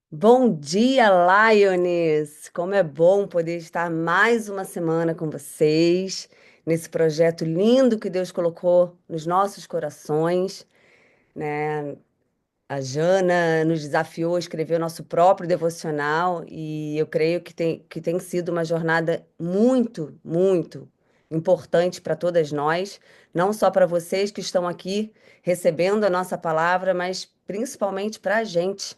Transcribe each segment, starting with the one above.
Bom dia, Liones! Como é bom poder estar mais uma semana com vocês, nesse projeto lindo que Deus colocou nos nossos corações, né? A Jana nos desafiou a escrever o nosso próprio devocional e eu creio que tem sido uma jornada muito, muito importante para todas nós, não só para vocês que estão aqui recebendo a nossa palavra, mas principalmente para a gente,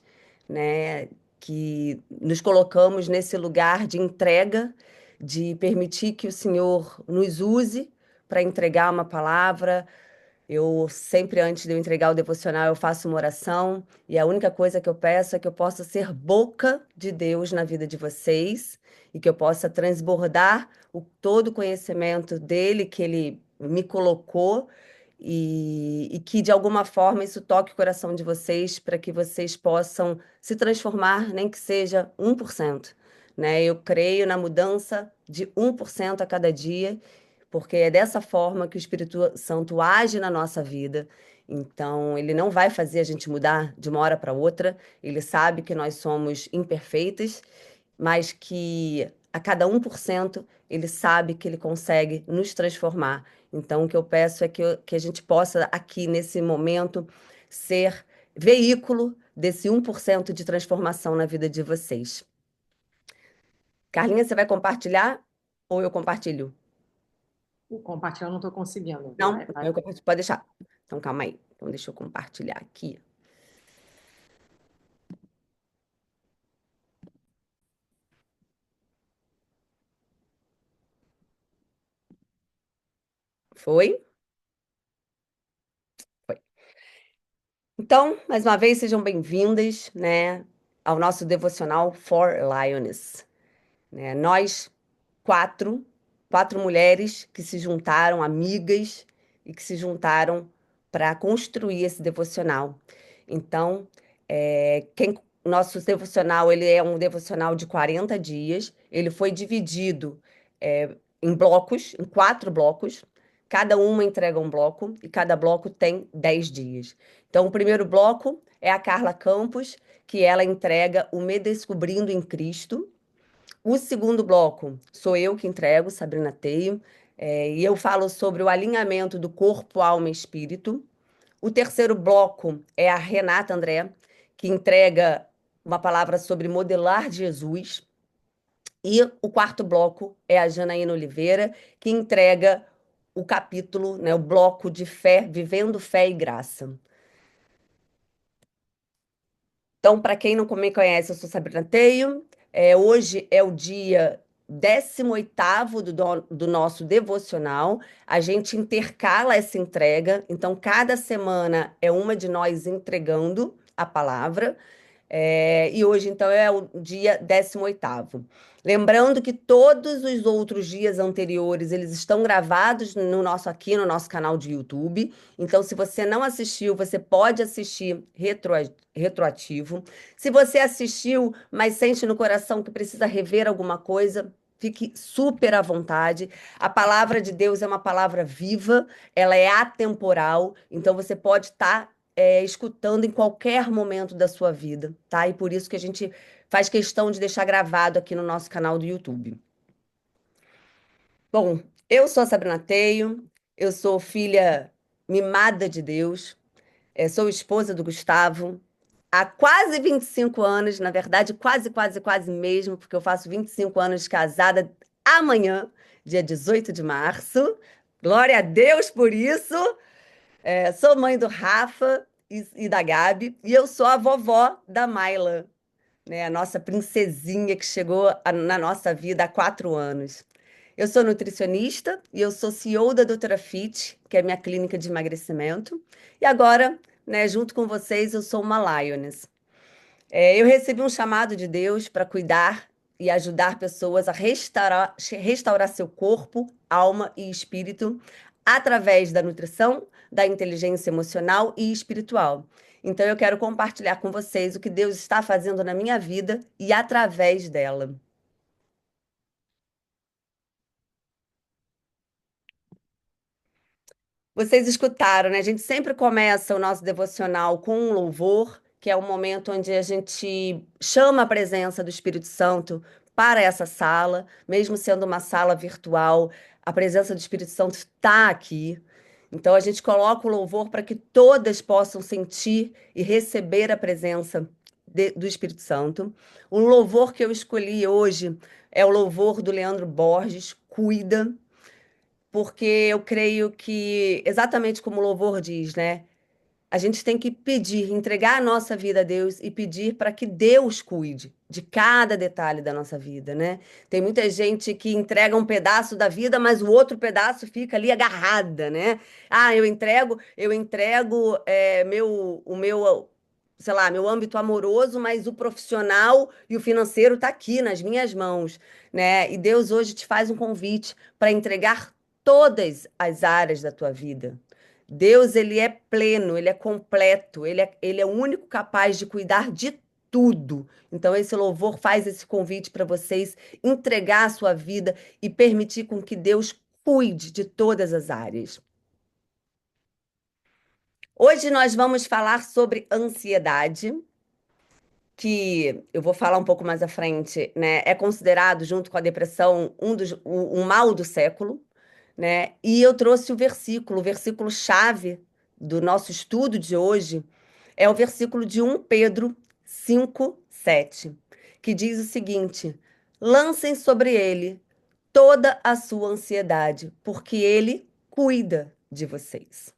né? Que nos colocamos nesse lugar de entrega, de permitir que o Senhor nos use para entregar uma palavra. Eu sempre, antes de eu entregar o devocional, eu faço uma oração e a única coisa que eu peço é que eu possa ser boca de Deus na vida de vocês e que eu possa transbordar todo o conhecimento dele que ele me colocou e que de alguma forma isso toque o coração de vocês para que vocês possam se transformar, nem que seja 1%, né? Eu creio na mudança de 1% a cada dia porque é dessa forma que o Espírito Santo age na nossa vida. Então, ele não vai fazer a gente mudar de uma hora para outra. Ele sabe que nós somos imperfeitas, mas que a cada 1% ele sabe que ele consegue nos transformar. Então, o que eu peço é que a gente possa, aqui nesse momento, ser veículo desse 1% de transformação na vida de vocês. Carlinha, você vai compartilhar ou eu compartilho? O compartilhar eu não estou conseguindo. Não? Então eu compartilho. Pode deixar. Então, calma aí. Então, deixa eu compartilhar aqui. Foi? Foi. Então, mais uma vez, sejam bem-vindas, né, ao nosso devocional For Lioness, né? Nós quatro, quatro mulheres que se juntaram, amigas, e que se juntaram para construir esse devocional. Então, nosso devocional, ele é um devocional de 40 dias, ele foi dividido em blocos, em 4 blocos, cada uma entrega um bloco, e cada bloco tem 10 dias. Então, o primeiro bloco é a Carla Campos, que ela entrega o Me Descobrindo em Cristo. O segundo bloco sou eu que entrego, Sabrina Teio, e eu falo sobre o alinhamento do corpo, alma e espírito. O terceiro bloco é a Renata André, que entrega uma palavra sobre modelar Jesus. E o quarto bloco é a Janaína Oliveira, que entrega o capítulo, né, o bloco de fé, vivendo fé e graça. Então, para quem não me conhece, eu sou Sabrina Teio. Hoje é o dia 18º do nosso devocional. A gente intercala essa entrega. Então, cada semana é uma de nós entregando a palavra. E hoje, então, é o dia 18º. Lembrando que todos os outros dias anteriores, eles estão gravados aqui no nosso canal de YouTube. Então, se você não assistiu, você pode assistir retroativo. Se você assistiu, mas sente no coração que precisa rever alguma coisa, fique super à vontade. A palavra de Deus é uma palavra viva, ela é atemporal, então você pode estar escutando em qualquer momento da sua vida, tá? E por isso que a gente faz questão de deixar gravado aqui no nosso canal do YouTube. Bom, eu sou a Sabrina Teio, eu sou filha mimada de Deus, sou esposa do Gustavo há quase 25 anos, na verdade, quase, quase, quase mesmo, porque eu faço 25 anos de casada amanhã, dia 18 de março. Glória a Deus por isso. Sou mãe do Rafa e da Gabi, e eu sou a vovó da Maila, né? A nossa princesinha que chegou na nossa vida há 4 anos. Eu sou nutricionista e eu sou CEO da Doutora Fit, que é a minha clínica de emagrecimento. E agora, né, junto com vocês, eu sou uma Lioness. Eu recebi um chamado de Deus para cuidar e ajudar pessoas a restaurar seu corpo, alma e espírito através da nutrição, da inteligência emocional e espiritual. Então, eu quero compartilhar com vocês o que Deus está fazendo na minha vida e através dela. Vocês escutaram, né? A gente sempre começa o nosso devocional com um louvor que é o momento onde a gente chama a presença do Espírito Santo para essa sala, mesmo sendo uma sala virtual, a presença do Espírito Santo está aqui. Então a gente coloca o louvor para que todas possam sentir e receber a presença do Espírito Santo. O louvor que eu escolhi hoje é o louvor do Leandro Borges, Cuida, porque eu creio que, exatamente como o louvor diz, né? A gente tem que pedir, entregar a nossa vida a Deus e pedir para que Deus cuide de cada detalhe da nossa vida, né? Tem muita gente que entrega um pedaço da vida, mas o outro pedaço fica ali agarrada, né? Ah, eu entrego o meu, sei lá, meu âmbito amoroso, mas o profissional e o financeiro está aqui nas minhas mãos, né? E Deus hoje te faz um convite para entregar todas as áreas da tua vida. Deus, ele é pleno, ele é completo, ele é o único capaz de cuidar de tudo. Então, esse louvor faz esse convite para vocês entregar a sua vida e permitir com que Deus cuide de todas as áreas. Hoje nós vamos falar sobre ansiedade, que eu vou falar um pouco mais à frente, né? É considerado, junto com a depressão, um mal do século, né? E eu trouxe o versículo chave do nosso estudo de hoje é o versículo de 1 Pedro 5:7, que diz o seguinte: lancem sobre ele toda a sua ansiedade, porque ele cuida de vocês,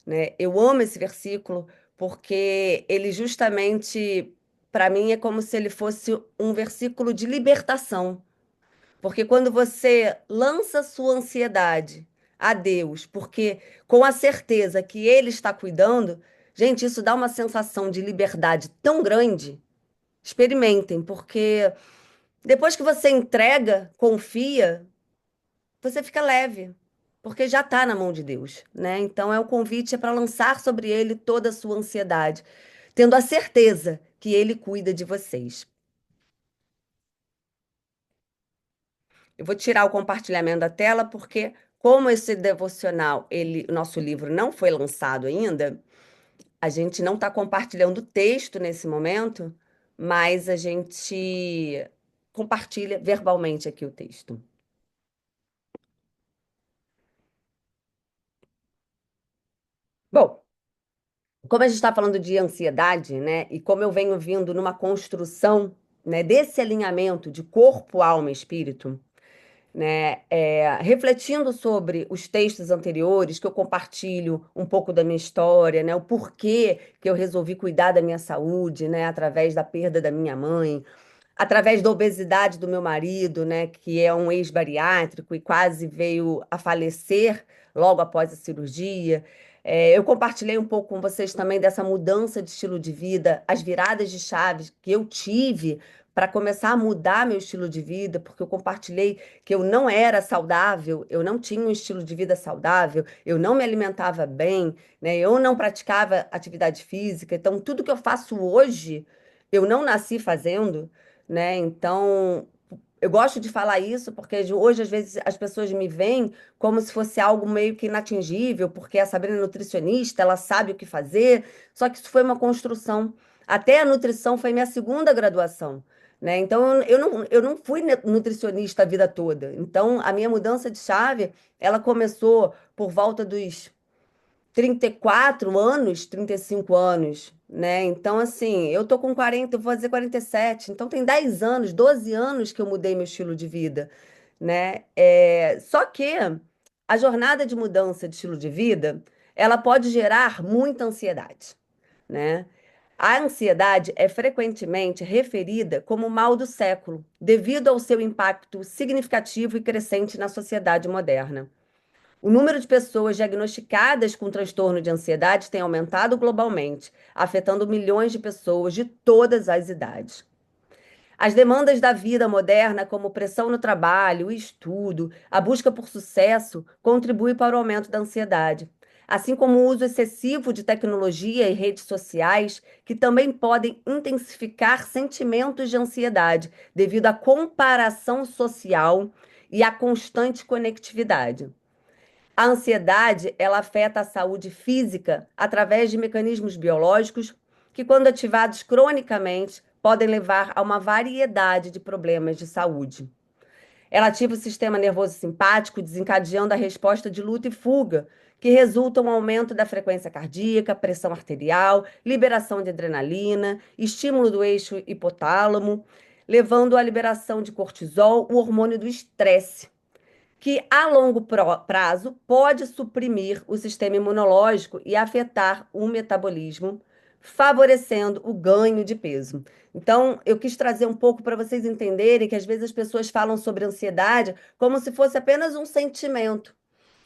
né? Eu amo esse versículo porque ele justamente, para mim, é como se ele fosse um versículo de libertação. Porque quando você lança sua ansiedade a Deus, porque com a certeza que Ele está cuidando, gente, isso dá uma sensação de liberdade tão grande. Experimentem, porque depois que você entrega, confia, você fica leve, porque já está na mão de Deus, né? Então o convite é para lançar sobre Ele toda a sua ansiedade, tendo a certeza que Ele cuida de vocês. Eu vou tirar o compartilhamento da tela porque, como esse devocional, o nosso livro não foi lançado ainda, a gente não está compartilhando o texto nesse momento, mas a gente compartilha verbalmente aqui o texto. Bom, como a gente está falando de ansiedade, né, e como eu venho vindo numa construção, né, desse alinhamento de corpo, alma e espírito, né, refletindo sobre os textos anteriores, que eu compartilho um pouco da minha história, né, o porquê que eu resolvi cuidar da minha saúde, né, através da perda da minha mãe, através da obesidade do meu marido, né, que é um ex-bariátrico e quase veio a falecer logo após a cirurgia. Eu compartilhei um pouco com vocês também dessa mudança de estilo de vida, as viradas de chaves que eu tive para começar a mudar meu estilo de vida, porque eu compartilhei que eu não era saudável, eu não tinha um estilo de vida saudável, eu não me alimentava bem, né, eu não praticava atividade física. Então, tudo que eu faço hoje, eu não nasci fazendo, né? Então, eu gosto de falar isso porque hoje, às vezes, as pessoas me veem como se fosse algo meio que inatingível, porque a Sabrina é nutricionista, ela sabe o que fazer, só que isso foi uma construção. Até a nutrição foi minha segunda graduação, né? Então, eu não fui nutricionista a vida toda. Então, a minha mudança de chave, ela começou por volta dos 34 anos, 35 anos, né? Então, assim, eu tô com 40, eu vou fazer 47. Então, tem 10 anos, 12 anos que eu mudei meu estilo de vida, né? Só que a jornada de mudança de estilo de vida, ela pode gerar muita ansiedade, né? A ansiedade é frequentemente referida como o mal do século, devido ao seu impacto significativo e crescente na sociedade moderna. O número de pessoas diagnosticadas com transtorno de ansiedade tem aumentado globalmente, afetando milhões de pessoas de todas as idades. As demandas da vida moderna, como pressão no trabalho, o estudo, a busca por sucesso, contribuem para o aumento da ansiedade, assim como o uso excessivo de tecnologia e redes sociais, que também podem intensificar sentimentos de ansiedade devido à comparação social e à constante conectividade. A ansiedade, ela afeta a saúde física através de mecanismos biológicos que, quando ativados cronicamente, podem levar a uma variedade de problemas de saúde. Ela ativa o sistema nervoso simpático, desencadeando a resposta de luta e fuga, que resulta em um aumento da frequência cardíaca, pressão arterial, liberação de adrenalina, estímulo do eixo hipotálamo, levando à liberação de cortisol, o hormônio do estresse, que a longo prazo pode suprimir o sistema imunológico e afetar o metabolismo, favorecendo o ganho de peso. Então, eu quis trazer um pouco para vocês entenderem que às vezes as pessoas falam sobre ansiedade como se fosse apenas um sentimento.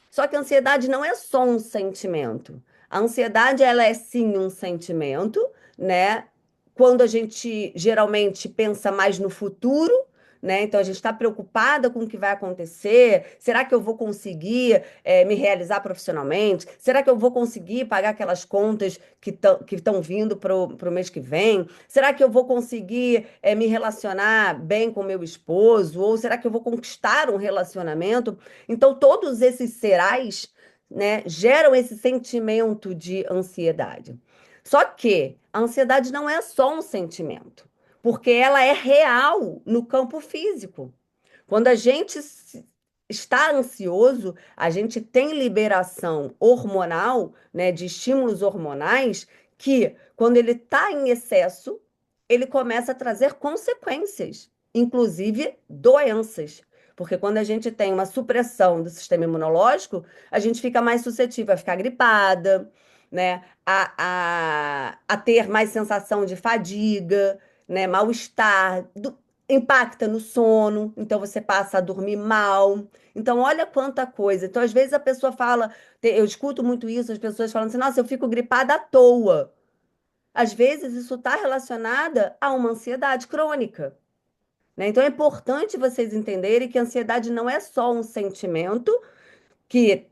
Só que a ansiedade não é só um sentimento. A ansiedade, ela é sim um sentimento, né? Quando a gente geralmente pensa mais no futuro, né? Então a gente está preocupada com o que vai acontecer. Será que eu vou conseguir me realizar profissionalmente? Será que eu vou conseguir pagar aquelas contas que estão vindo para o mês que vem? Será que eu vou conseguir me relacionar bem com meu esposo? Ou será que eu vou conquistar um relacionamento? Então, todos esses serais, né, geram esse sentimento de ansiedade. Só que a ansiedade não é só um sentimento, porque ela é real no campo físico. Quando a gente está ansioso, a gente tem liberação hormonal, né, de estímulos hormonais, que, quando ele está em excesso, ele começa a trazer consequências, inclusive doenças. Porque quando a gente tem uma supressão do sistema imunológico, a gente fica mais suscetível a ficar gripada, né? A ter mais sensação de fadiga, né? Mal-estar, impacta no sono, então você passa a dormir mal. Então, olha quanta coisa. Então, às vezes a pessoa fala, eu escuto muito isso, as pessoas falando assim, nossa, eu fico gripada à toa. Às vezes isso está relacionada a uma ansiedade crônica, né? Então é importante vocês entenderem que a ansiedade não é só um sentimento que,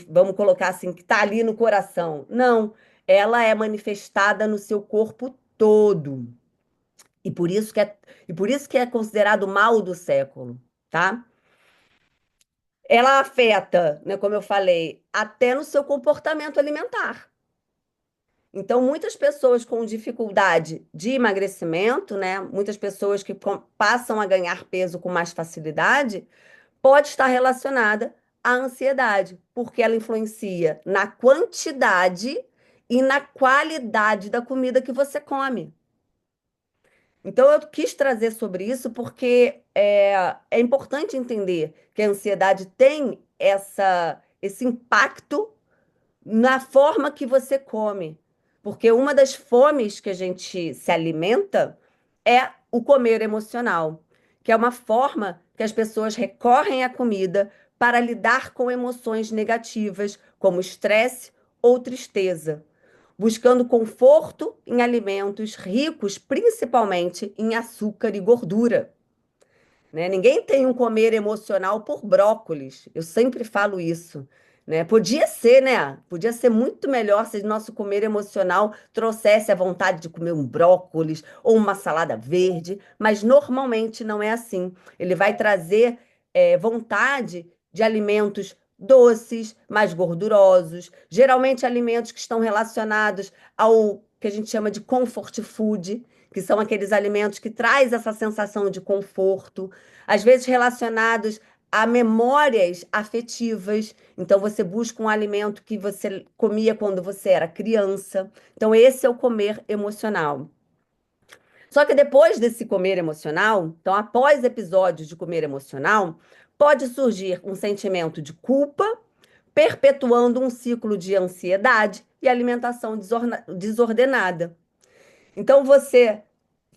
vamos colocar assim, que está ali no coração. Não, ela é manifestada no seu corpo todo. E por isso que é considerado o mal do século, tá? Ela afeta, né, como eu falei, até no seu comportamento alimentar. Então, muitas pessoas com dificuldade de emagrecimento, né, muitas pessoas que passam a ganhar peso com mais facilidade, pode estar relacionada à ansiedade, porque ela influencia na quantidade e na qualidade da comida que você come. Então, eu quis trazer sobre isso porque é importante entender que a ansiedade tem esse impacto na forma que você come. Porque uma das fomes que a gente se alimenta é o comer emocional, que é uma forma que as pessoas recorrem à comida para lidar com emoções negativas, como estresse ou tristeza, buscando conforto em alimentos ricos principalmente em açúcar e gordura, né? Ninguém tem um comer emocional por brócolis. Eu sempre falo isso, né? Podia ser, né? Podia ser muito melhor se nosso comer emocional trouxesse a vontade de comer um brócolis ou uma salada verde, mas normalmente não é assim. Ele vai trazer vontade de alimentos doces, mais gordurosos, geralmente alimentos que estão relacionados ao que a gente chama de comfort food, que são aqueles alimentos que traz essa sensação de conforto, às vezes relacionados a memórias afetivas. Então, você busca um alimento que você comia quando você era criança. Então, esse é o comer emocional. Só que depois desse comer emocional, então, após episódios de comer emocional, pode surgir um sentimento de culpa, perpetuando um ciclo de ansiedade e alimentação desordenada. Então, você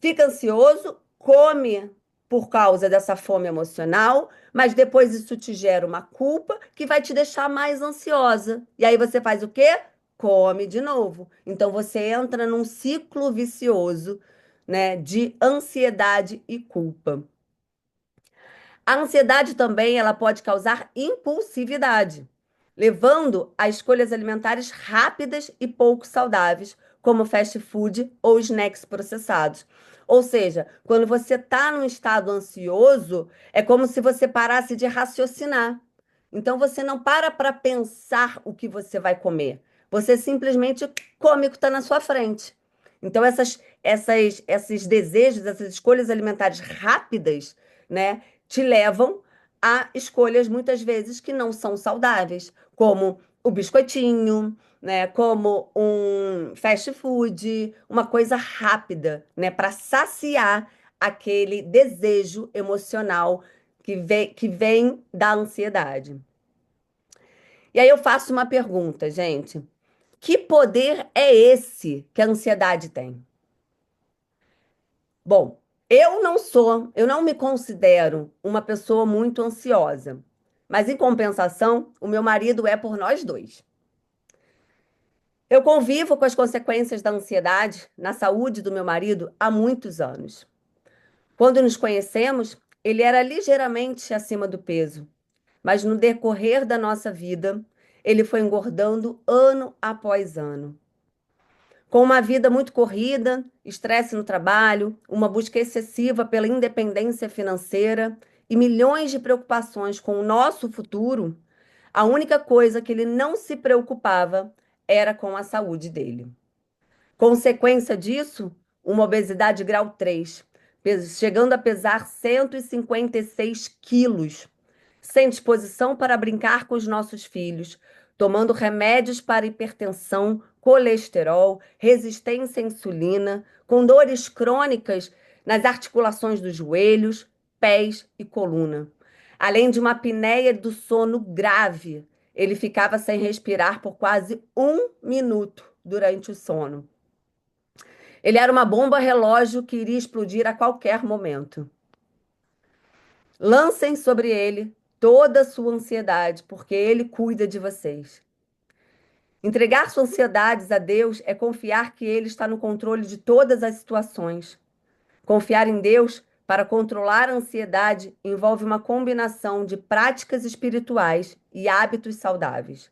fica ansioso, come por causa dessa fome emocional, mas depois isso te gera uma culpa que vai te deixar mais ansiosa. E aí você faz o quê? Come de novo. Então você entra num ciclo vicioso, né, de ansiedade e culpa. A ansiedade também ela pode causar impulsividade, levando a escolhas alimentares rápidas e pouco saudáveis, como fast food ou snacks processados. Ou seja, quando você está num estado ansioso, é como se você parasse de raciocinar. Então você não para pensar o que você vai comer. Você simplesmente come o que está na sua frente. Então, esses desejos, essas escolhas alimentares rápidas, né, te levam a escolhas muitas vezes que não são saudáveis, como o biscoitinho, né, como um fast food, uma coisa rápida, né, para saciar aquele desejo emocional que vem da ansiedade. E aí eu faço uma pergunta, gente. Que poder é esse que a ansiedade tem? Bom, eu não me considero uma pessoa muito ansiosa, mas em compensação, o meu marido é por nós dois. Eu convivo com as consequências da ansiedade na saúde do meu marido há muitos anos. Quando nos conhecemos, ele era ligeiramente acima do peso, mas no decorrer da nossa vida, ele foi engordando ano após ano. Com uma vida muito corrida, estresse no trabalho, uma busca excessiva pela independência financeira e milhões de preocupações com o nosso futuro, a única coisa que ele não se preocupava era com a saúde dele. Consequência disso, uma obesidade grau 3, chegando a pesar 156 quilos, sem disposição para brincar com os nossos filhos, tomando remédios para hipertensão, colesterol, resistência à insulina, com dores crônicas nas articulações dos joelhos, pés e coluna. Além de uma apneia do sono grave, ele ficava sem respirar por quase 1 minuto durante o sono. Ele era uma bomba relógio que iria explodir a qualquer momento. Lancem sobre ele toda a sua ansiedade, porque ele cuida de vocês. Entregar suas ansiedades a Deus é confiar que Ele está no controle de todas as situações. Confiar em Deus para controlar a ansiedade envolve uma combinação de práticas espirituais e hábitos saudáveis.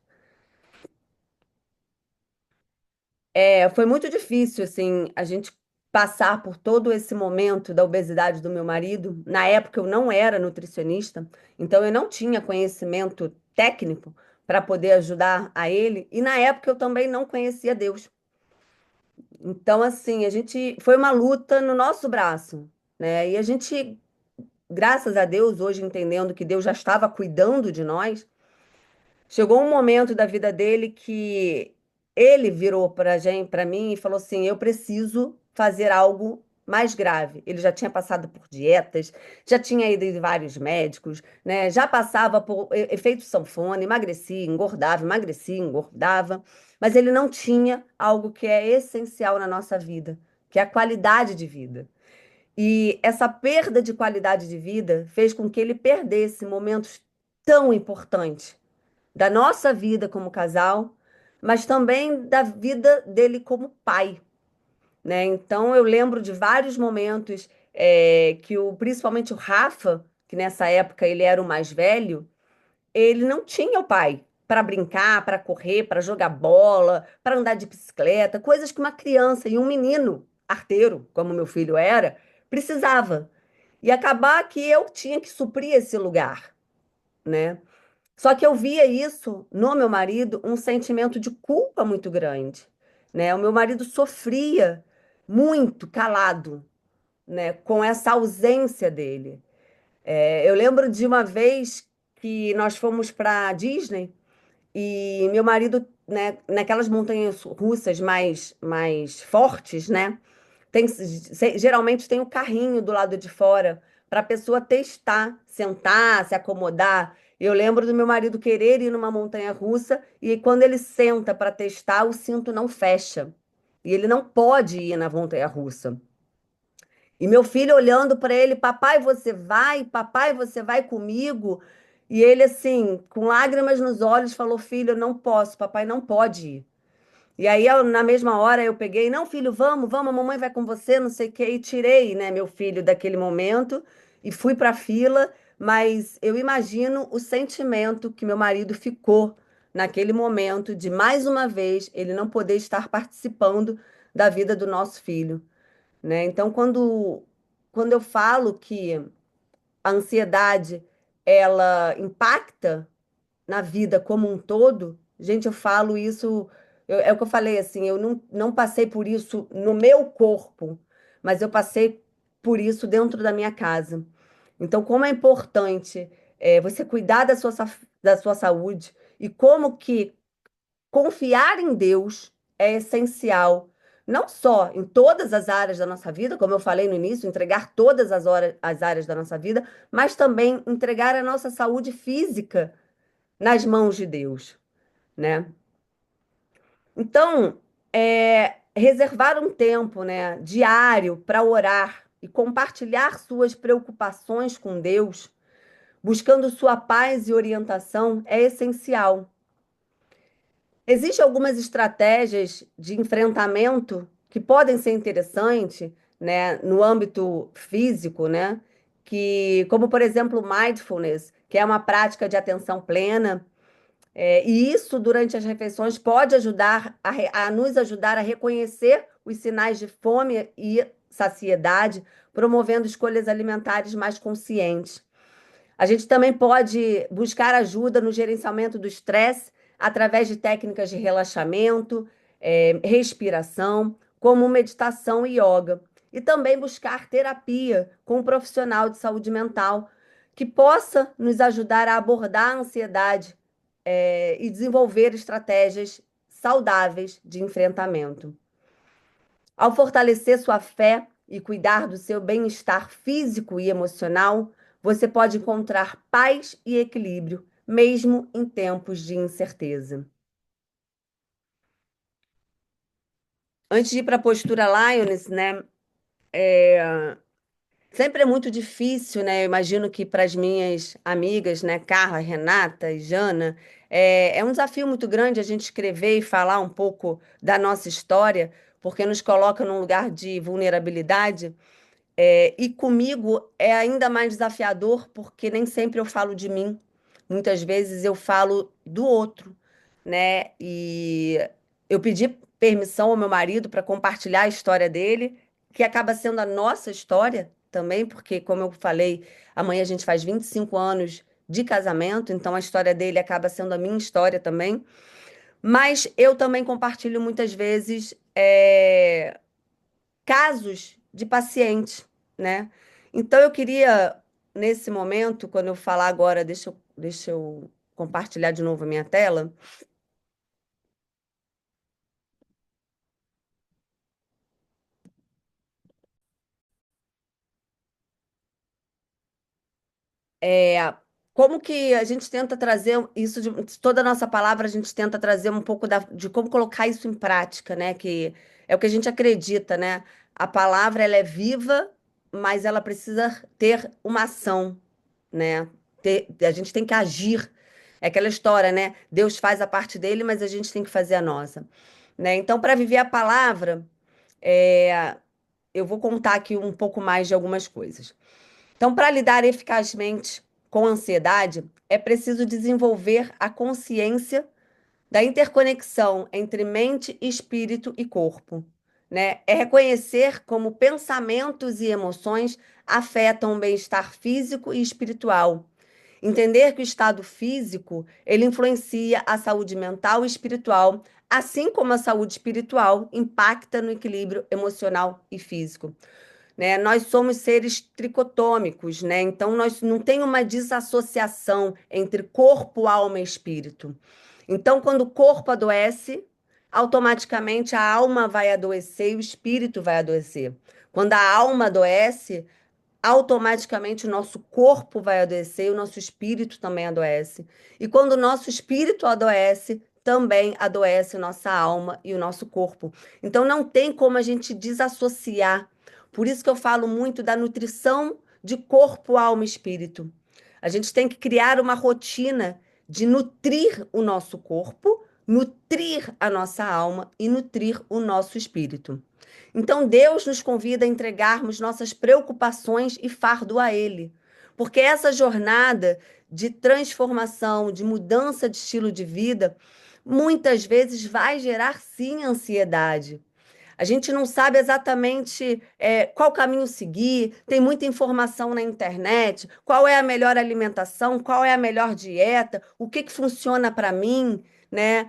Foi muito difícil, assim, a gente passar por todo esse momento da obesidade do meu marido. Na época eu não era nutricionista, então eu não tinha conhecimento técnico para poder ajudar a ele, e na época eu também não conhecia Deus. Então, assim, a gente foi uma luta no nosso braço, né? E a gente, graças a Deus, hoje entendendo que Deus já estava cuidando de nós, chegou um momento da vida dele que ele virou para gente, para mim e falou assim: "Eu preciso fazer algo mais grave". Ele já tinha passado por dietas, já tinha ido em vários médicos, né? Já passava por efeito sanfona, emagrecia, engordava, mas ele não tinha algo que é essencial na nossa vida, que é a qualidade de vida. E essa perda de qualidade de vida fez com que ele perdesse momentos tão importantes da nossa vida como casal, mas também da vida dele como pai, né? Então eu lembro de vários momentos principalmente o Rafa, que nessa época ele era o mais velho, ele não tinha o pai para brincar, para correr, para jogar bola, para andar de bicicleta, coisas que uma criança e um menino arteiro, como meu filho era, precisava. E acabar que eu tinha que suprir esse lugar, né? Só que eu via isso no meu marido, um sentimento de culpa muito grande, né? O meu marido sofria muito calado, né, com essa ausência dele. Eu lembro de uma vez que nós fomos para Disney e meu marido, né, naquelas montanhas russas mais fortes, né? Geralmente tem o carrinho do lado de fora para a pessoa testar, sentar, se acomodar. Eu lembro do meu marido querer ir numa montanha russa e quando ele senta para testar, o cinto não fecha. E ele não pode ir na montanha russa. E meu filho olhando para ele, papai, você vai? Papai, você vai comigo? E ele, assim, com lágrimas nos olhos, falou: Filho, eu não posso, papai não pode ir. E aí, na mesma hora, eu peguei: Não, filho, vamos, vamos, a mamãe vai com você, não sei o quê. E tirei, né, meu filho daquele momento e fui para a fila. Mas eu imagino o sentimento que meu marido ficou naquele momento de, mais uma vez, ele não poder estar participando da vida do nosso filho, né? Então, quando eu falo que a ansiedade ela impacta na vida como um todo, gente, eu falo isso É o que eu falei, assim, eu não passei por isso no meu corpo, mas eu passei por isso dentro da minha casa. Então, como é importante você cuidar da sua saúde e como que confiar em Deus é essencial, não só em todas as áreas da nossa vida, como eu falei no início, entregar todas as áreas da nossa vida, mas também entregar a nossa saúde física nas mãos de Deus, né? Então, reservar um tempo, né, diário para orar e compartilhar suas preocupações com Deus, buscando sua paz e orientação, é essencial. Existem algumas estratégias de enfrentamento que podem ser interessantes, né, no âmbito físico, né, que, como por exemplo, mindfulness, que é uma prática de atenção plena, e isso durante as refeições pode ajudar a nos ajudar a reconhecer os sinais de fome e saciedade, promovendo escolhas alimentares mais conscientes. A gente também pode buscar ajuda no gerenciamento do estresse através de técnicas de relaxamento, respiração, como meditação e yoga. E também buscar terapia com um profissional de saúde mental que possa nos ajudar a abordar a ansiedade, e desenvolver estratégias saudáveis de enfrentamento. Ao fortalecer sua fé e cuidar do seu bem-estar físico e emocional, você pode encontrar paz e equilíbrio, mesmo em tempos de incerteza. Antes de ir para a postura Lioness, né? Sempre é muito difícil, né? Eu imagino que para as minhas amigas, né, Carla, Renata e Jana, é um desafio muito grande a gente escrever e falar um pouco da nossa história, porque nos coloca num lugar de vulnerabilidade. E comigo é ainda mais desafiador, porque nem sempre eu falo de mim. Muitas vezes eu falo do outro, né? E eu pedi permissão ao meu marido para compartilhar a história dele, que acaba sendo a nossa história também, porque, como eu falei, amanhã a gente faz 25 anos de casamento, então a história dele acaba sendo a minha história também. Mas eu também compartilho muitas vezes casos de pacientes, né? Então eu queria, nesse momento, quando eu falar agora, deixa eu compartilhar de novo a minha tela. É, como que a gente tenta trazer isso de toda a nossa palavra, a gente tenta trazer um pouco de como colocar isso em prática, né? Que é o que a gente acredita, né? A palavra ela é viva, mas ela precisa ter uma ação, né? A gente tem que agir. É aquela história, né? Deus faz a parte dele, mas a gente tem que fazer a nossa, né? Então, para viver a palavra, é, eu vou contar aqui um pouco mais de algumas coisas. Então, para lidar eficazmente com a ansiedade, é preciso desenvolver a consciência da interconexão entre mente, espírito e corpo, né? É reconhecer como pensamentos e emoções afetam o bem-estar físico e espiritual. Entender que o estado físico, ele influencia a saúde mental e espiritual, assim como a saúde espiritual impacta no equilíbrio emocional e físico, né? Nós somos seres tricotômicos, né? Então nós não tem uma desassociação entre corpo, alma e espírito. Então, quando o corpo adoece, automaticamente a alma vai adoecer e o espírito vai adoecer. Quando a alma adoece, automaticamente o nosso corpo vai adoecer e o nosso espírito também adoece. E quando o nosso espírito adoece, também adoece nossa alma e o nosso corpo. Então não tem como a gente desassociar. Por isso que eu falo muito da nutrição de corpo, alma e espírito. A gente tem que criar uma rotina de nutrir o nosso corpo, nutrir a nossa alma e nutrir o nosso espírito. Então, Deus nos convida a entregarmos nossas preocupações e fardo a Ele, porque essa jornada de transformação, de mudança de estilo de vida, muitas vezes vai gerar sim ansiedade. A gente não sabe exatamente qual caminho seguir, tem muita informação na internet, qual é a melhor alimentação, qual é a melhor dieta, o que que funciona para mim, né?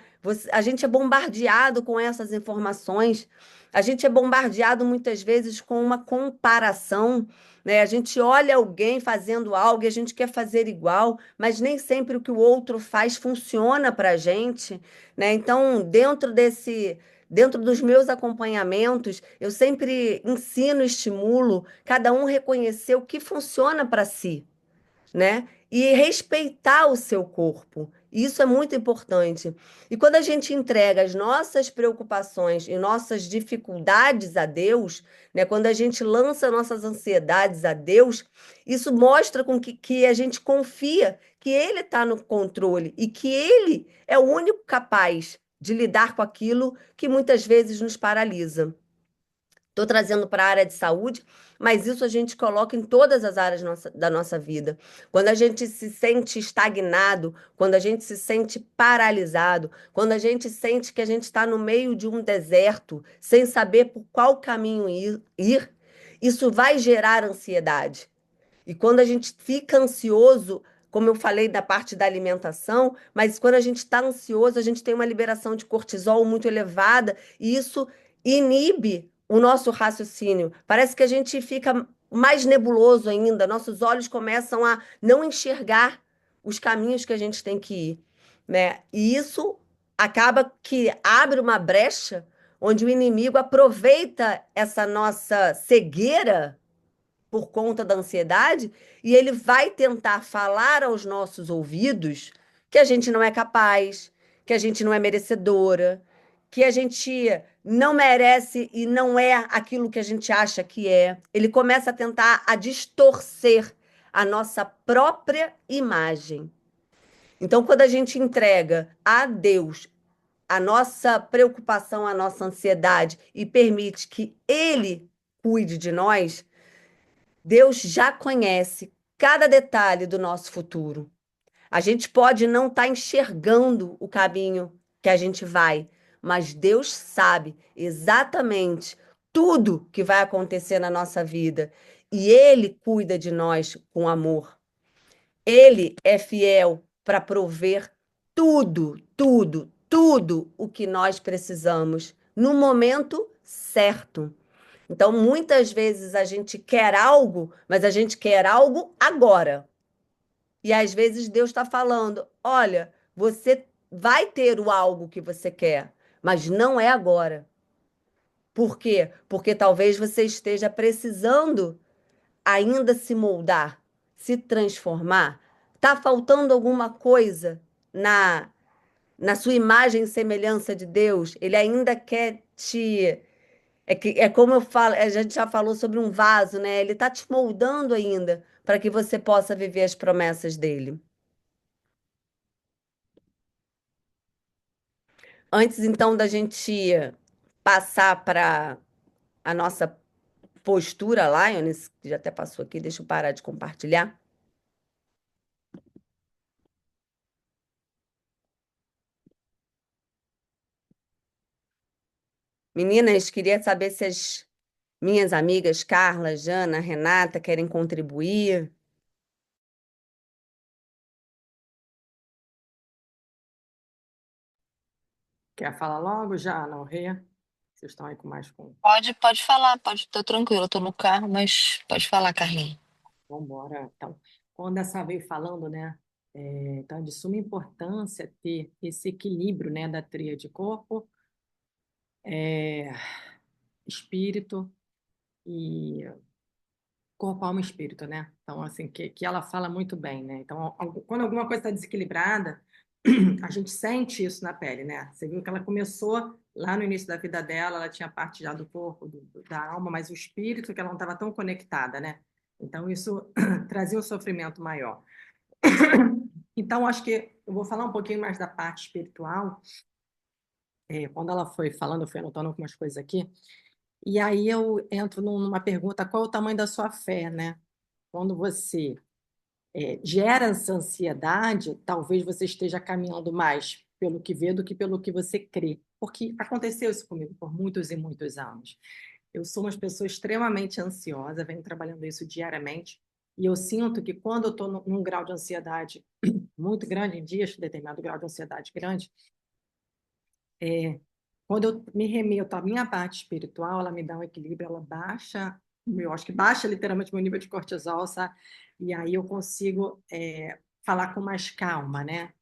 A gente é bombardeado com essas informações, a gente é bombardeado muitas vezes com uma comparação, né? A gente olha alguém fazendo algo e a gente quer fazer igual, mas nem sempre o que o outro faz funciona para a gente, né? Então, dentro dos meus acompanhamentos, eu sempre ensino, estimulo cada um reconhecer o que funciona para si, né? E respeitar o seu corpo. Isso é muito importante. E quando a gente entrega as nossas preocupações e nossas dificuldades a Deus, né? Quando a gente lança nossas ansiedades a Deus, isso mostra que a gente confia que Ele está no controle e que Ele é o único capaz de lidar com aquilo que muitas vezes nos paralisa. Estou trazendo para a área de saúde, mas isso a gente coloca em todas as áreas da nossa vida. Quando a gente se sente estagnado, quando a gente se sente paralisado, quando a gente sente que a gente está no meio de um deserto, sem saber por qual caminho ir, isso vai gerar ansiedade. E quando a gente fica ansioso, como eu falei da parte da alimentação, mas quando a gente está ansioso, a gente tem uma liberação de cortisol muito elevada e isso inibe o nosso raciocínio. Parece que a gente fica mais nebuloso ainda, nossos olhos começam a não enxergar os caminhos que a gente tem que ir, né? E isso acaba que abre uma brecha onde o inimigo aproveita essa nossa cegueira por conta da ansiedade, e ele vai tentar falar aos nossos ouvidos que a gente não é capaz, que a gente não é merecedora, que a gente não merece e não é aquilo que a gente acha que é. Ele começa a tentar a distorcer a nossa própria imagem. Então, quando a gente entrega a Deus a nossa preocupação, a nossa ansiedade e permite que Ele cuide de nós, Deus já conhece cada detalhe do nosso futuro. A gente pode não estar enxergando o caminho que a gente vai, mas Deus sabe exatamente tudo que vai acontecer na nossa vida. E Ele cuida de nós com amor. Ele é fiel para prover tudo, tudo, tudo o que nós precisamos no momento certo. Então, muitas vezes a gente quer algo, mas a gente quer algo agora. E às vezes Deus está falando: olha, você vai ter o algo que você quer, mas não é agora. Por quê? Porque talvez você esteja precisando ainda se moldar, se transformar. Está faltando alguma coisa na, na sua imagem e semelhança de Deus? Ele ainda quer te é como eu falo, a gente já falou sobre um vaso, né? Ele está te moldando ainda para que você possa viver as promessas dele. Antes, então, da gente passar para a nossa postura, Lioness, que já até passou aqui, deixa eu parar de compartilhar. Meninas, queria saber se as minhas amigas Carla, Jana, Renata querem contribuir. Quer falar logo já, não, Rê? Vocês estão aí com mais com. Pode falar, pode, tô tranquilo, tô no carro, mas pode falar, Carlinhos. Vamos embora. Então, quando essa veio falando, né? Então, é de suma importância ter esse equilíbrio, né, da tríade corpo, é, espírito e corpo, alma e espírito, né? Então, assim, que ela fala muito bem, né? Então, quando alguma coisa está desequilibrada, a gente sente isso na pele, né? Você viu que ela começou lá no início da vida dela, ela tinha parte já do corpo, da alma, mas o espírito, que ela não estava tão conectada, né? Então, isso trazia um sofrimento maior. Então, acho que eu vou falar um pouquinho mais da parte espiritual. Quando ela foi falando, eu fui anotando algumas coisas aqui. E aí eu entro numa pergunta: qual é o tamanho da sua fé, né? Quando você gera essa ansiedade, talvez você esteja caminhando mais pelo que vê do que pelo que você crê. Porque aconteceu isso comigo por muitos e muitos anos. Eu sou uma pessoa extremamente ansiosa, venho trabalhando isso diariamente, e eu sinto que quando eu estou num grau de ansiedade muito grande, em dias de determinado grau de ansiedade grande, Quando eu me remeto à minha parte espiritual, ela me dá um equilíbrio, ela baixa, eu acho que baixa literalmente meu nível de cortisol, sabe? E aí eu consigo falar com mais calma, né?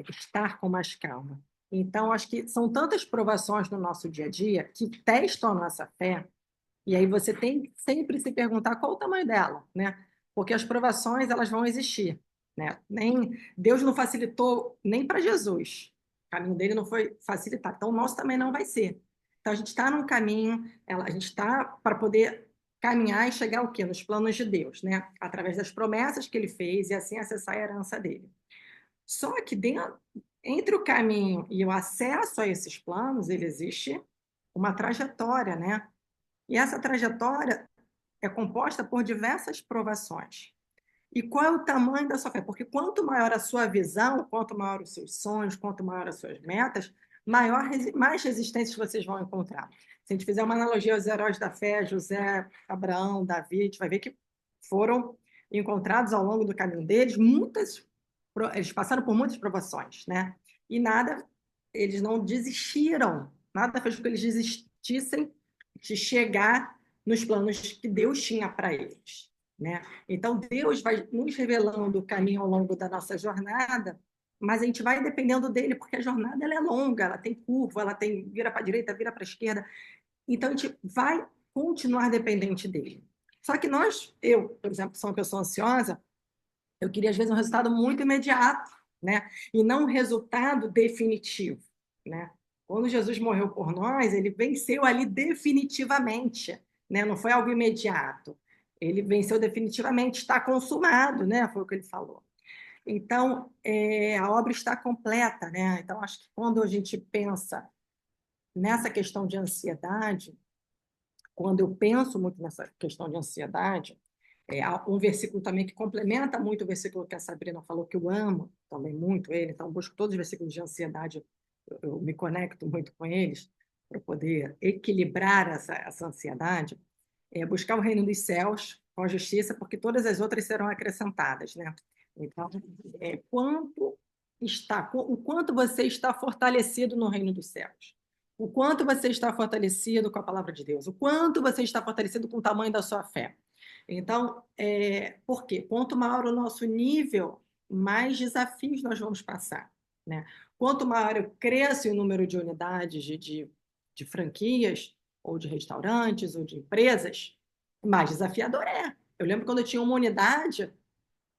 Estar com mais calma. Então, acho que são tantas provações no nosso dia a dia que testam a nossa fé, e aí você tem que sempre se perguntar qual o tamanho dela, né? Porque as provações, elas vão existir, né? Deus não facilitou nem para Jesus. O caminho dele não foi facilitado. Então, o nosso também não vai ser. Então, a gente está num caminho, a gente está para poder caminhar e chegar ao quê? Nos planos de Deus, né? Através das promessas que ele fez e assim acessar a herança dele. Só que entre o caminho e o acesso a esses planos, ele existe uma trajetória, né? E essa trajetória é composta por diversas provações. E qual é o tamanho da sua fé? Porque quanto maior a sua visão, quanto maior os seus sonhos, quanto maior as suas metas, mais resistências vocês vão encontrar. Se a gente fizer uma analogia aos heróis da fé, José, Abraão, Davi, a gente vai ver que foram encontrados ao longo do caminho deles eles passaram por muitas provações, né? E eles não desistiram, nada fez com que eles desistissem de chegar nos planos que Deus tinha para eles, né? Então, Deus vai nos revelando o caminho ao longo da nossa jornada, mas a gente vai dependendo dele, porque a jornada ela é longa, ela tem curva, ela tem vira para a direita, vira para a esquerda. Então, a gente vai continuar dependente dele. Só que eu, por exemplo, sou uma pessoa ansiosa, eu queria, às vezes, um resultado muito imediato, né? E não um resultado definitivo, né? Quando Jesus morreu por nós, ele venceu ali definitivamente, né? Não foi algo imediato. Ele venceu definitivamente, está consumado, né? Foi o que ele falou. Então, a obra está completa, né? Então, acho que quando a gente pensa nessa questão de ansiedade, quando eu penso muito nessa questão de ansiedade, há um versículo também que complementa muito o versículo que a Sabrina falou, que eu amo também muito ele, então busco todos os versículos de ansiedade, eu me conecto muito com eles, para poder equilibrar essa ansiedade, buscar o reino dos céus com a justiça, porque todas as outras serão acrescentadas, né? Então, o quanto você está fortalecido no reino dos céus, o quanto você está fortalecido com a palavra de Deus, o quanto você está fortalecido com o tamanho da sua fé. Então, por quê? Quanto maior o nosso nível, mais desafios nós vamos passar, né? Quanto maior eu cresço em número de unidades de franquias, ou de restaurantes, ou de empresas, mais desafiador é. Eu lembro quando eu tinha uma unidade,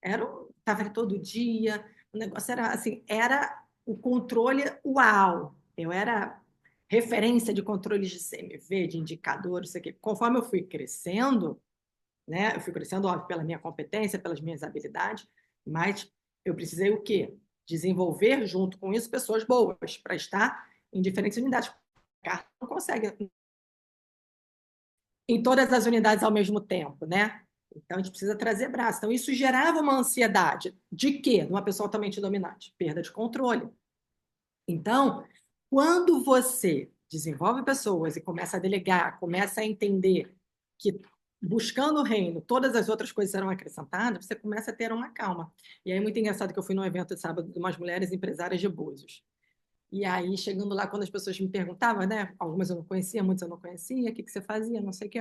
estava ali todo dia, o negócio era assim, era o controle uau. Eu era referência de controles de CMV, de indicadores, isso aqui. Conforme eu fui crescendo, né? Eu fui crescendo, óbvio, pela minha competência, pelas minhas habilidades, mas eu precisei o quê? Desenvolver junto com isso pessoas boas para estar em diferentes unidades. O carro não consegue em todas as unidades ao mesmo tempo, né? Então a gente precisa trazer braço. Então isso gerava uma ansiedade de quê? Numa pessoa altamente dominante, perda de controle. Então, quando você desenvolve pessoas e começa a delegar, começa a entender que buscando o reino, todas as outras coisas serão acrescentadas, você começa a ter uma calma. E aí, muito engraçado que eu fui num evento de sábado de umas mulheres empresárias de Búzios. E aí, chegando lá, quando as pessoas me perguntavam, né? Algumas eu não conhecia, muitas eu não conhecia, o que você fazia, não sei o quê.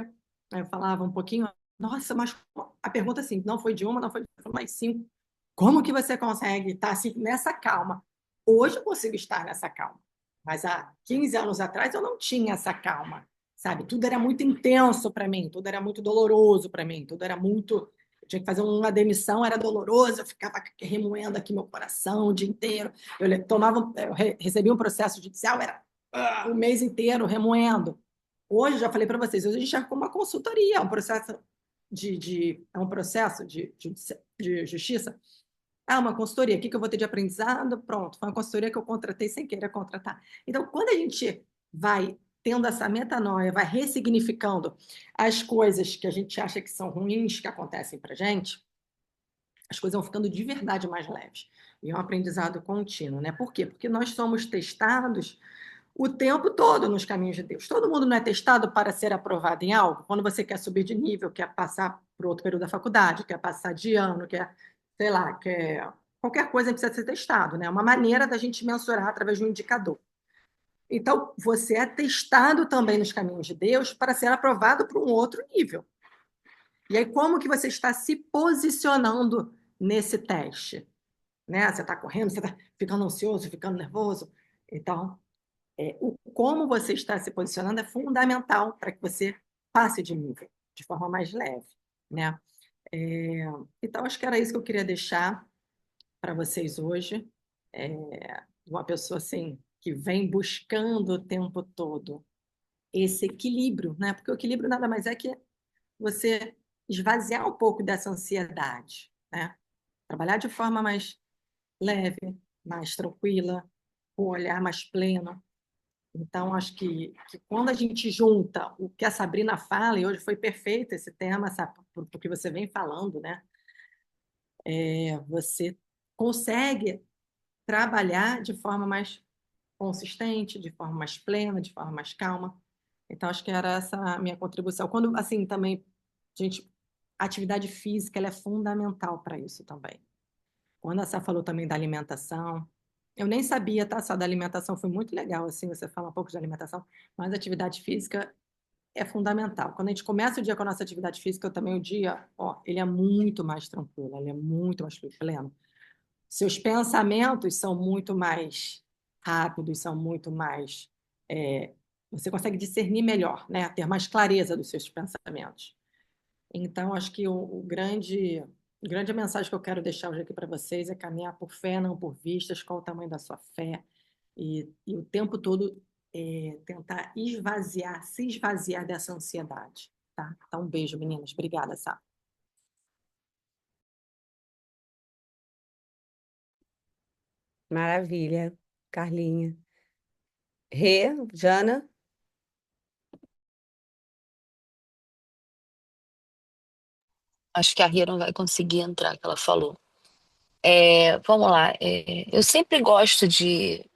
Aí eu falava um pouquinho, nossa, mas a pergunta assim, não foi de uma, não foi de outra, mas sim, como que você consegue estar assim, nessa calma? Hoje eu consigo estar nessa calma, mas há 15 anos atrás eu não tinha essa calma, sabe? Tudo era muito intenso para mim, tudo era muito doloroso para mim, tudo era muito. Eu tinha que fazer uma demissão, era doloroso, eu ficava remoendo aqui meu coração o dia inteiro. Eu recebia um processo judicial, era o mês inteiro remoendo. Hoje, já falei para vocês, hoje a gente já com uma consultoria, um processo é um processo de justiça. Uma consultoria, o que eu vou ter de aprendizado? Pronto, foi uma consultoria que eu contratei sem querer contratar. Então, quando a gente vai tendo essa metanoia, vai ressignificando as coisas que a gente acha que são ruins, que acontecem para a gente, as coisas vão ficando de verdade mais leves. E é um aprendizado contínuo, né? Por quê? Porque nós somos testados o tempo todo nos caminhos de Deus. Todo mundo não é testado para ser aprovado em algo. Quando você quer subir de nível, quer passar para outro período da faculdade, quer passar de ano, quer, sei lá, quer qualquer coisa precisa ser testado, né? É uma maneira da gente mensurar através de um indicador. Então, você é testado também nos caminhos de Deus para ser aprovado para um outro nível. E aí, como que você está se posicionando nesse teste? Né? Você está correndo, você está ficando ansioso, ficando nervoso. Então, o como você está se posicionando é fundamental para que você passe de nível de forma mais leve, né? É, então, acho que era isso que eu queria deixar para vocês hoje. Uma pessoa assim que vem buscando o tempo todo esse equilíbrio, né? Porque o equilíbrio nada mais é que você esvaziar um pouco dessa ansiedade, né? Trabalhar de forma mais leve, mais tranquila, com o olhar mais pleno. Então, acho que quando a gente junta o que a Sabrina fala, e hoje foi perfeito esse tema, sabe, porque você vem falando, né? Você consegue trabalhar de forma mais consistente, de forma mais plena, de forma mais calma. Então, acho que era essa a minha contribuição. Quando, assim, também, gente, a atividade física ela é fundamental para isso também. Quando a Sá falou também da alimentação, eu nem sabia, tá? Só da alimentação foi muito legal, assim, você fala um pouco de alimentação, mas a atividade física é fundamental. Quando a gente começa o dia com a nossa atividade física, também o dia, ó, ele é muito mais tranquilo, ele é muito mais pleno. Seus pensamentos são muito mais rápidos, são muito mais. é, Você consegue discernir melhor, né? Ter mais clareza dos seus pensamentos. Então, acho que grande mensagem que eu quero deixar hoje aqui para vocês é caminhar por fé, não por vistas, qual o tamanho da sua fé, e o tempo todo tentar se esvaziar dessa ansiedade, tá? Então, um beijo, meninas. Obrigada, Sá. Maravilha, Carlinha. Rê, Jana? Acho que a Ria não vai conseguir entrar, que ela falou. Vamos lá. Eu sempre gosto de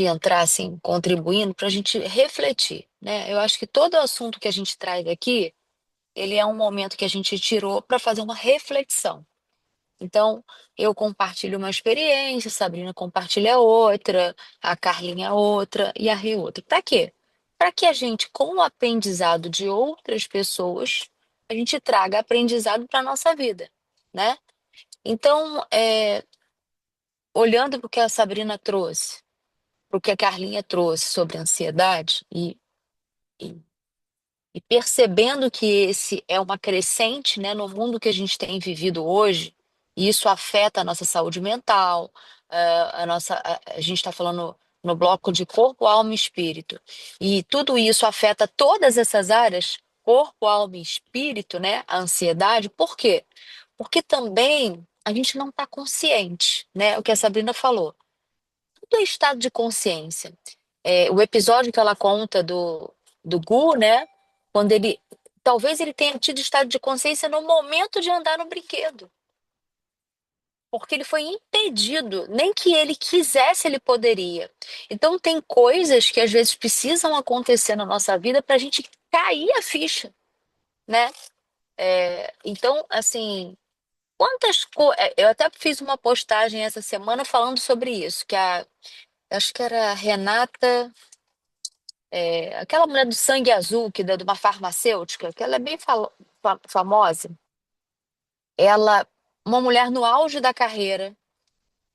entrar assim, contribuindo para a gente refletir, né? Eu acho que todo assunto que a gente traz aqui, ele é um momento que a gente tirou para fazer uma reflexão. Então, eu compartilho uma experiência, a Sabrina compartilha outra, a Carlinha outra e a Rê outra. Para quê? Para que a gente, com o aprendizado de outras pessoas, a gente traga aprendizado para a nossa vida, né? Então, olhando para o que a Sabrina trouxe, para o que a Carlinha trouxe sobre ansiedade e e percebendo que esse é uma crescente, né, no mundo que a gente tem vivido hoje, e isso afeta a nossa saúde mental, a gente está falando no bloco de corpo, alma e espírito, e tudo isso afeta todas essas áreas, corpo, alma e espírito, né, a ansiedade, por quê? Porque também a gente não está consciente, né, o que a Sabrina falou. Tudo é estado de consciência. O episódio que ela conta do Gu, né? Quando ele. Talvez ele tenha tido estado de consciência no momento de andar no brinquedo. Porque ele foi impedido, nem que ele quisesse, ele poderia. Então, tem coisas que às vezes precisam acontecer na nossa vida para a gente cair a ficha, né? Então, assim, eu até fiz uma postagem essa semana falando sobre isso, acho que era a Renata. Aquela mulher do sangue azul, de uma farmacêutica, que ela é bem famosa, ela, uma mulher no auge da carreira,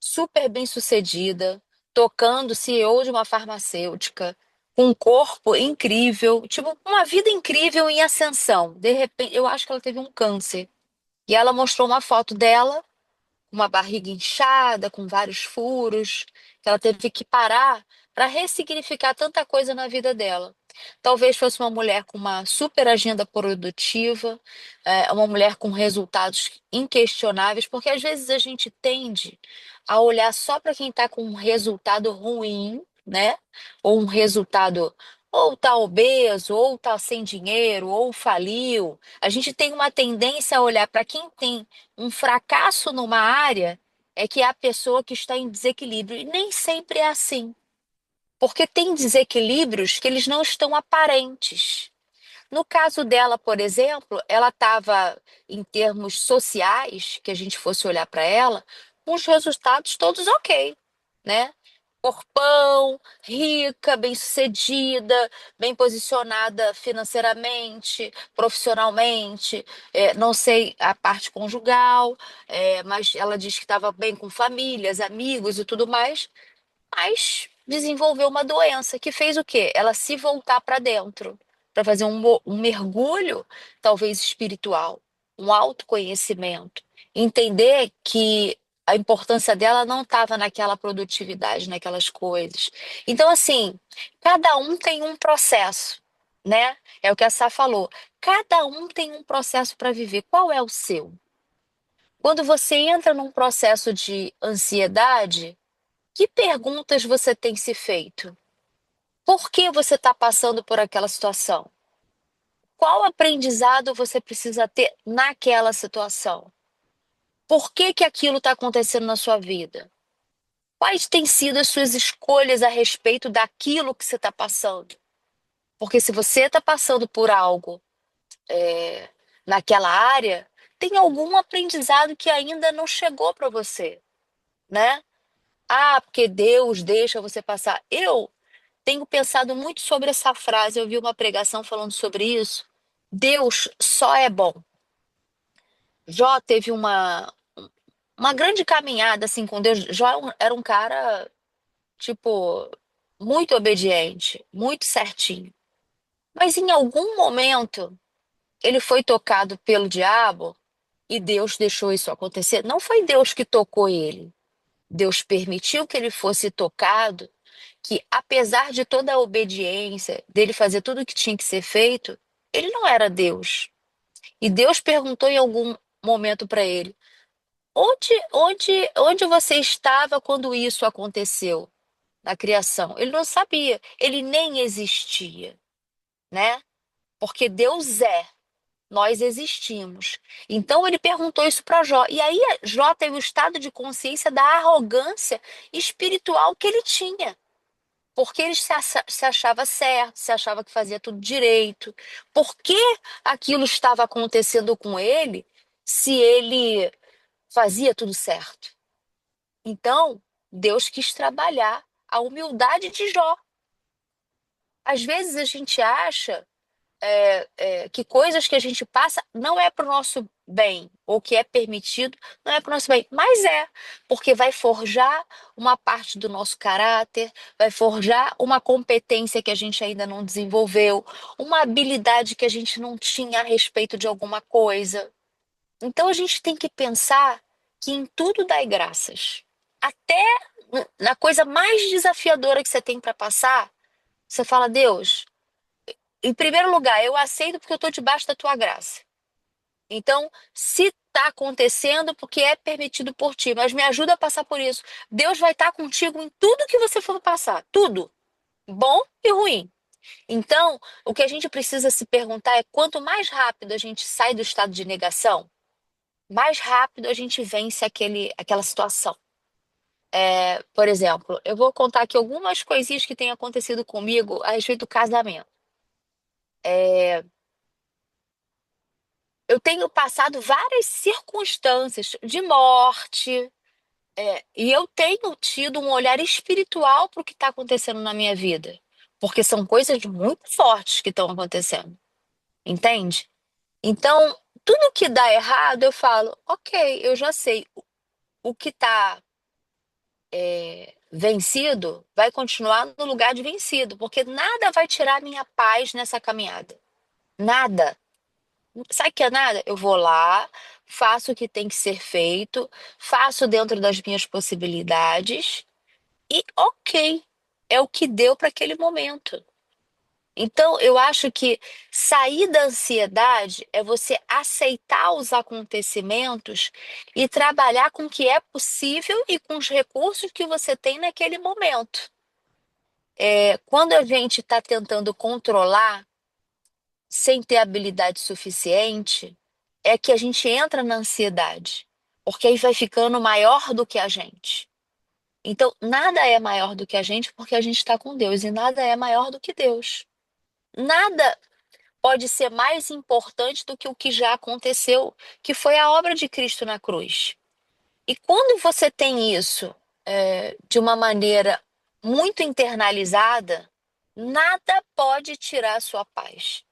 super bem sucedida, tocando CEO de uma farmacêutica, com um corpo incrível, tipo, uma vida incrível em ascensão. De repente, eu acho que ela teve um câncer. E ela mostrou uma foto dela, uma barriga inchada, com vários furos, que ela teve que parar para ressignificar tanta coisa na vida dela. Talvez fosse uma mulher com uma super agenda produtiva, uma mulher com resultados inquestionáveis, porque às vezes a gente tende a olhar só para quem está com um resultado ruim, né? Ou um resultado, ou está obeso, ou está sem dinheiro, ou faliu. A gente tem uma tendência a olhar para quem tem um fracasso numa área, é que é a pessoa que está em desequilíbrio. E nem sempre é assim. Porque tem desequilíbrios que eles não estão aparentes. No caso dela, por exemplo, ela estava, em termos sociais, que a gente fosse olhar para ela, com os resultados todos ok, né? corpão, rica, bem-sucedida, bem posicionada financeiramente, profissionalmente, não sei a parte conjugal, mas ela diz que estava bem com famílias, amigos e tudo mais, mas desenvolveu uma doença que fez o quê? Ela se voltar para dentro, para fazer um mergulho, talvez espiritual, um autoconhecimento, entender que a importância dela não estava naquela produtividade, naquelas coisas. Então, assim, cada um tem um processo, né? É o que a Sá falou. Cada um tem um processo para viver. Qual é o seu? Quando você entra num processo de ansiedade, que perguntas você tem se feito? Por que você está passando por aquela situação? Qual aprendizado você precisa ter naquela situação? Por que que aquilo está acontecendo na sua vida? Quais têm sido as suas escolhas a respeito daquilo que você está passando? Porque se você está passando por algo naquela área, tem algum aprendizado que ainda não chegou para você, né? Ah, porque Deus deixa você passar. Eu tenho pensado muito sobre essa frase. Eu vi uma pregação falando sobre isso. Deus só é bom. Jó teve uma grande caminhada assim com Deus. Jó era um cara, tipo, muito obediente, muito certinho. Mas em algum momento ele foi tocado pelo diabo e Deus deixou isso acontecer. Não foi Deus que tocou ele. Deus permitiu que ele fosse tocado, que apesar de toda a obediência, dele fazer tudo o que tinha que ser feito, ele não era Deus. E Deus perguntou em algum momento para ele: onde você estava quando isso aconteceu na criação? Ele não sabia, ele nem existia, né? Porque Deus é, nós existimos. Então ele perguntou isso para Jó. E aí Jó teve o estado de consciência da arrogância espiritual que ele tinha. Porque ele se achava certo, se achava que fazia tudo direito. Por que aquilo estava acontecendo com ele se ele fazia tudo certo? Então, Deus quis trabalhar a humildade de Jó. Às vezes a gente acha que coisas que a gente passa não é para o nosso bem, ou que é permitido não é para o nosso bem, mas porque vai forjar uma parte do nosso caráter, vai forjar uma competência que a gente ainda não desenvolveu, uma habilidade que a gente não tinha a respeito de alguma coisa. Então a gente tem que pensar que em tudo dai graças. Até na coisa mais desafiadora que você tem para passar, você fala: Deus, em primeiro lugar, eu aceito porque eu estou debaixo da tua graça. Então, se está acontecendo, porque é permitido por ti, mas me ajuda a passar por isso. Deus vai estar contigo em tudo que você for passar, tudo, bom e ruim. Então, o que a gente precisa se perguntar é: quanto mais rápido a gente sai do estado de negação, mais rápido a gente vence aquela situação. Por exemplo, eu vou contar aqui algumas coisinhas que têm acontecido comigo a respeito do casamento. Eu tenho passado várias circunstâncias de morte, e eu tenho tido um olhar espiritual para o que está acontecendo na minha vida, porque são coisas muito fortes que estão acontecendo, entende? Então, tudo que dá errado, eu falo: ok, eu já sei, o que está vencido vai continuar no lugar de vencido, porque nada vai tirar a minha paz nessa caminhada. Nada. Sabe que é nada? Eu vou lá, faço o que tem que ser feito, faço dentro das minhas possibilidades e ok, é o que deu para aquele momento. Então, eu acho que sair da ansiedade é você aceitar os acontecimentos e trabalhar com o que é possível e com os recursos que você tem naquele momento. Quando a gente está tentando controlar sem ter habilidade suficiente, é que a gente entra na ansiedade, porque aí vai ficando maior do que a gente. Então, nada é maior do que a gente porque a gente está com Deus, e nada é maior do que Deus. Nada pode ser mais importante do que o que já aconteceu, que foi a obra de Cristo na cruz. E quando você tem isso de uma maneira muito internalizada, nada pode tirar a sua paz.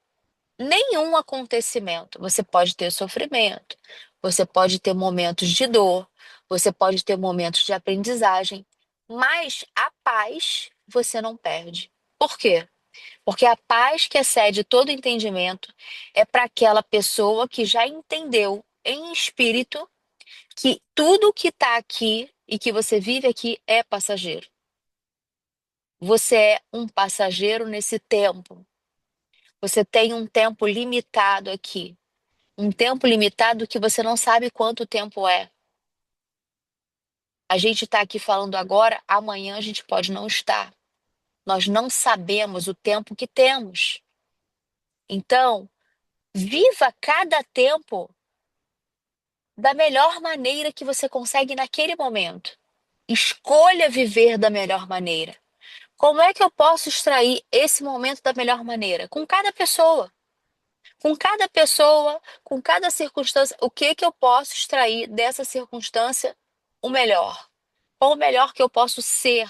Nenhum acontecimento. Você pode ter sofrimento, você pode ter momentos de dor, você pode ter momentos de aprendizagem, mas a paz você não perde. Por quê? Porque a paz que excede todo entendimento é para aquela pessoa que já entendeu em espírito que tudo que está aqui e que você vive aqui é passageiro. Você é um passageiro nesse tempo. Você tem um tempo limitado aqui. Um tempo limitado que você não sabe quanto tempo é. A gente está aqui falando agora, amanhã a gente pode não estar. Nós não sabemos o tempo que temos. Então, viva cada tempo da melhor maneira que você consegue naquele momento. Escolha viver da melhor maneira. Como é que eu posso extrair esse momento da melhor maneira? Com cada pessoa. Com cada pessoa, com cada circunstância, o que que eu posso extrair dessa circunstância o melhor? Qual o melhor que eu posso ser?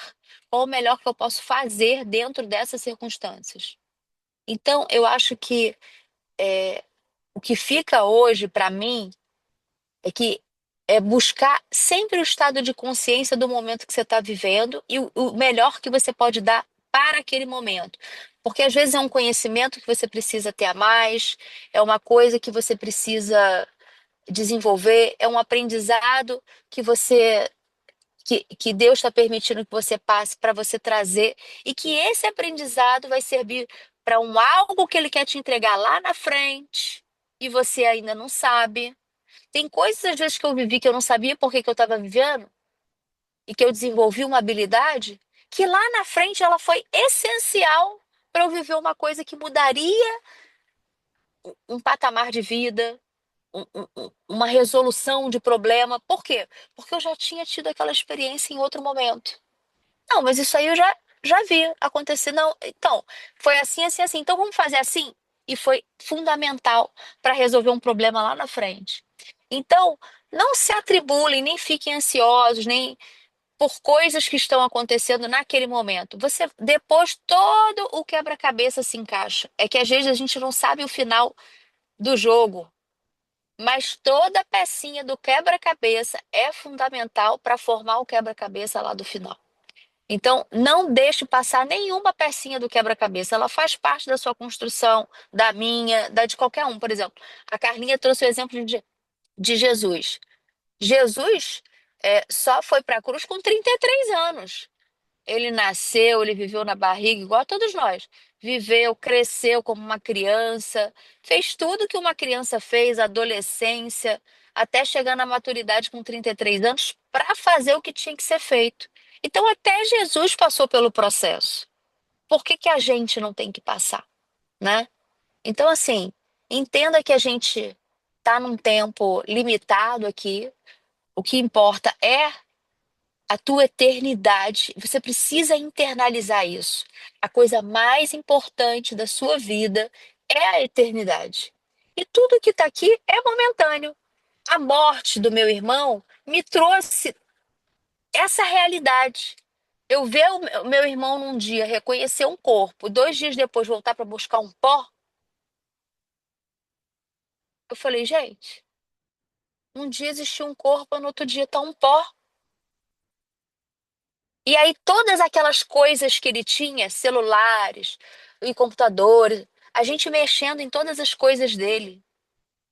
Qual o melhor que eu posso fazer dentro dessas circunstâncias? Então, eu acho que o que fica hoje para mim é que é buscar sempre o estado de consciência do momento que você está vivendo e o melhor que você pode dar para aquele momento. Porque às vezes é um conhecimento que você precisa ter a mais, é uma coisa que você precisa desenvolver, é um aprendizado que você que Deus está permitindo que você passe para você trazer e que esse aprendizado vai servir para um algo que Ele quer te entregar lá na frente e você ainda não sabe. Tem coisas às vezes que eu vivi que eu não sabia por que que eu estava vivendo e que eu desenvolvi uma habilidade que lá na frente ela foi essencial para eu viver uma coisa que mudaria um patamar de vida, uma resolução de problema. Por quê? Porque eu já tinha tido aquela experiência em outro momento. Não, mas isso aí eu já vi acontecer. Não, então, foi assim, assim, assim. Então vamos fazer assim? E foi fundamental para resolver um problema lá na frente. Então, não se atribulem, nem fiquem ansiosos, nem por coisas que estão acontecendo naquele momento. Você depois todo o quebra-cabeça se encaixa. É que às vezes a gente não sabe o final do jogo, mas toda pecinha do quebra-cabeça é fundamental para formar o quebra-cabeça lá do final. Então, não deixe passar nenhuma pecinha do quebra-cabeça. Ela faz parte da sua construção, da minha, da de qualquer um. Por exemplo, a Carlinha trouxe o exemplo de Jesus. Jesus só foi para a cruz com 33 anos. Ele nasceu, ele viveu na barriga, igual a todos nós. Viveu, cresceu como uma criança, fez tudo que uma criança fez, adolescência, até chegar na maturidade com 33 anos, para fazer o que tinha que ser feito. Então, até Jesus passou pelo processo. Por que que a gente não tem que passar, né? Então, assim, entenda que a gente está num tempo limitado aqui. O que importa é a tua eternidade. Você precisa internalizar isso. A coisa mais importante da sua vida é a eternidade. E tudo que está aqui é momentâneo. A morte do meu irmão me trouxe essa realidade. Eu ver o meu irmão num dia reconhecer um corpo, 2 dias depois voltar para buscar um pó, eu falei, gente, um dia existiu um corpo, no outro dia está um pó. E aí todas aquelas coisas que ele tinha, celulares e computadores, a gente mexendo em todas as coisas dele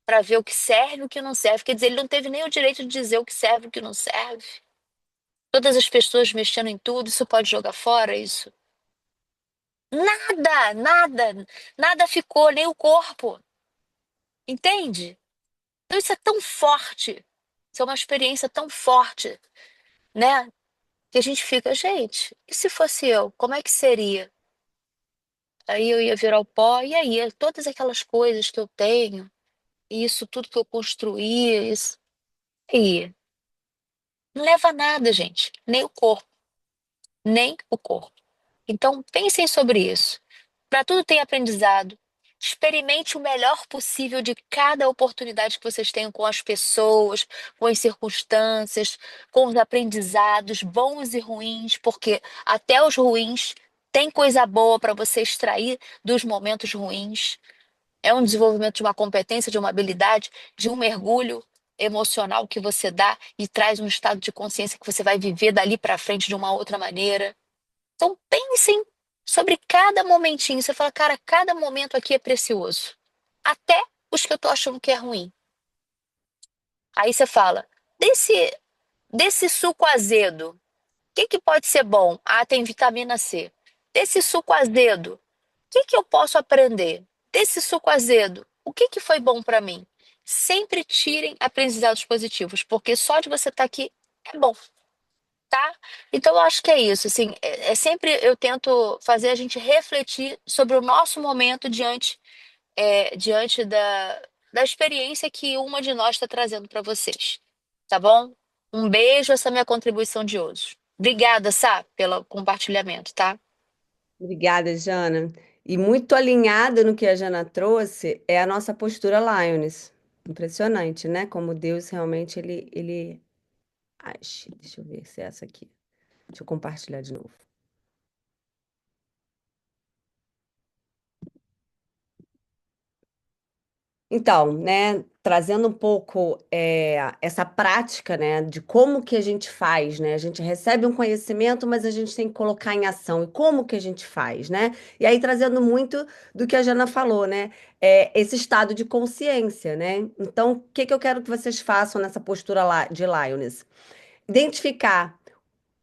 para ver o que serve e o que não serve. Quer dizer, ele não teve nem o direito de dizer o que serve e o que não serve. Todas as pessoas mexendo em tudo, isso pode jogar fora isso? Nada, nada, nada ficou, nem o corpo. Entende? Então isso é tão forte. Isso é uma experiência tão forte, né? Que a gente fica, gente, e se fosse eu, como é que seria? Aí eu ia virar o pó, e aí, todas aquelas coisas que eu tenho, e isso tudo que eu construí, isso. E não leva a nada, gente. Nem o corpo. Nem o corpo. Então, pensem sobre isso. Para tudo tem aprendizado. Experimente o melhor possível de cada oportunidade que vocês tenham com as pessoas, com as circunstâncias, com os aprendizados, bons e ruins, porque até os ruins têm coisa boa para você extrair dos momentos ruins. É um desenvolvimento de uma competência, de uma habilidade, de um mergulho emocional que você dá e traz um estado de consciência que você vai viver dali para frente de uma outra maneira. Então, pensem sobre cada momentinho. Você fala, cara, cada momento aqui é precioso. Até os que eu tô achando que é ruim. Aí você fala, desse suco azedo, o que que pode ser bom? Ah, tem vitamina C. Desse suco azedo, o que que eu posso aprender? Desse suco azedo, o que que foi bom para mim? Sempre tirem aprendizados positivos, porque só de você estar aqui é bom. Tá? Então, eu acho que é isso, assim, sempre eu tento fazer a gente refletir sobre o nosso momento diante da experiência que uma de nós está trazendo para vocês, tá bom? Um beijo, essa é a minha contribuição de hoje. Obrigada, Sá, pelo compartilhamento, tá? Obrigada, Jana. E muito alinhada no que a Jana trouxe é a nossa postura Lioness. Impressionante, né? Como Deus realmente ele age. Deixa eu ver se é essa aqui. Deixa eu compartilhar de novo. Então, né, trazendo um pouco essa prática, né, de como que a gente faz, né? A gente recebe um conhecimento, mas a gente tem que colocar em ação. E como que a gente faz, né? E aí trazendo muito do que a Jana falou, né? Esse estado de consciência, né? Então, o que que eu quero que vocês façam nessa postura lá de Lioness? Identificar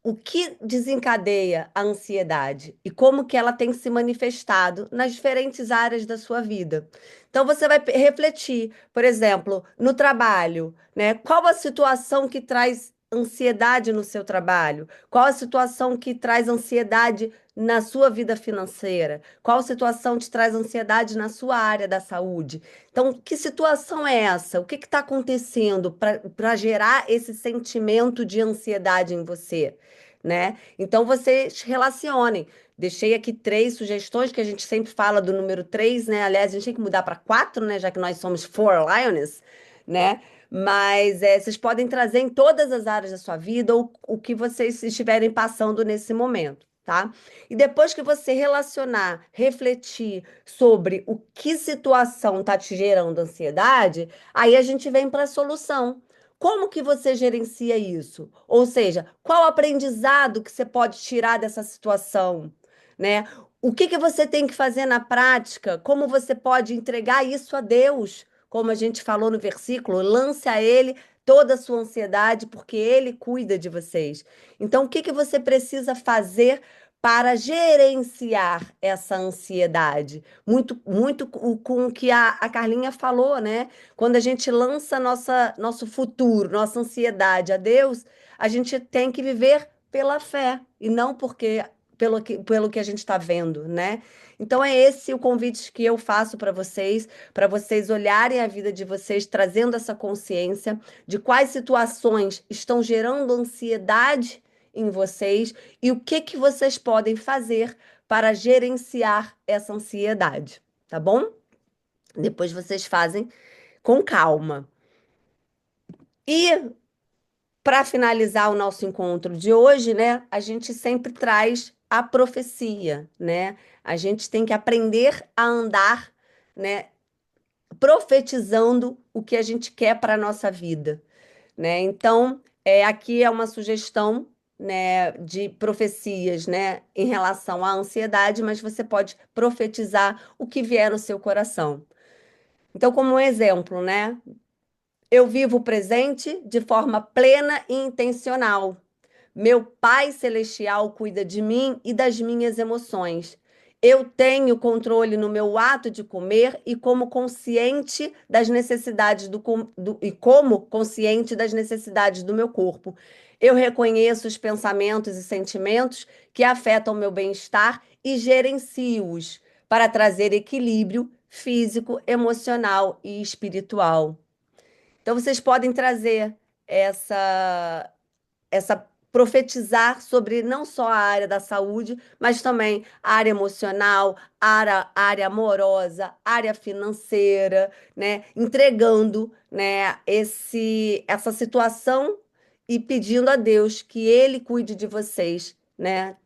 o que desencadeia a ansiedade e como que ela tem se manifestado nas diferentes áreas da sua vida. Então você vai refletir, por exemplo, no trabalho, né? Qual a situação que traz ansiedade no seu trabalho? Qual a situação que traz ansiedade na sua vida financeira? Qual situação te traz ansiedade na sua área da saúde? Então, que situação é essa? O que está acontecendo para gerar esse sentimento de ansiedade em você? Né? Então vocês relacionem. Deixei aqui três sugestões que a gente sempre fala do número três, né? Aliás, a gente tem que mudar para quatro, né? Já que nós somos four lions, né? Mas vocês podem trazer em todas as áreas da sua vida o que vocês estiverem passando nesse momento, tá? E depois que você relacionar, refletir sobre o que situação está te gerando ansiedade, aí a gente vem para a solução. Como que você gerencia isso? Ou seja, qual aprendizado que você pode tirar dessa situação, né? O que que você tem que fazer na prática? Como você pode entregar isso a Deus? Como a gente falou no versículo, lance a Ele toda a sua ansiedade, porque Ele cuida de vocês. Então, o que que você precisa fazer para gerenciar essa ansiedade? Muito com o que a Carlinha falou, né? Quando a gente lança nosso futuro, nossa ansiedade a Deus, a gente tem que viver pela fé e não pelo que a gente está vendo, né? Então é esse o convite que eu faço para vocês olharem a vida de vocês, trazendo essa consciência de quais situações estão gerando ansiedade em vocês e o que que vocês podem fazer para gerenciar essa ansiedade, tá bom? Depois vocês fazem com calma. E para finalizar o nosso encontro de hoje, né, a gente sempre traz a profecia, né? A gente tem que aprender a andar, né, profetizando o que a gente quer para a nossa vida, né? Então, aqui é uma sugestão, né, de profecias, né, em relação à ansiedade, mas você pode profetizar o que vier no seu coração. Então, como um exemplo, né? Eu vivo o presente de forma plena e intencional. Meu Pai Celestial cuida de mim e das minhas emoções. Eu tenho controle no meu ato de comer e como consciente das necessidades e como consciente das necessidades do meu corpo. Eu reconheço os pensamentos e sentimentos que afetam meu bem-estar e gerencio-os para trazer equilíbrio físico, emocional e espiritual. Então, vocês podem trazer essa profetizar sobre não só a área da saúde, mas também a área emocional, a área amorosa, a área financeira, né? Entregando, né, essa situação e pedindo a Deus que Ele cuide de vocês, né?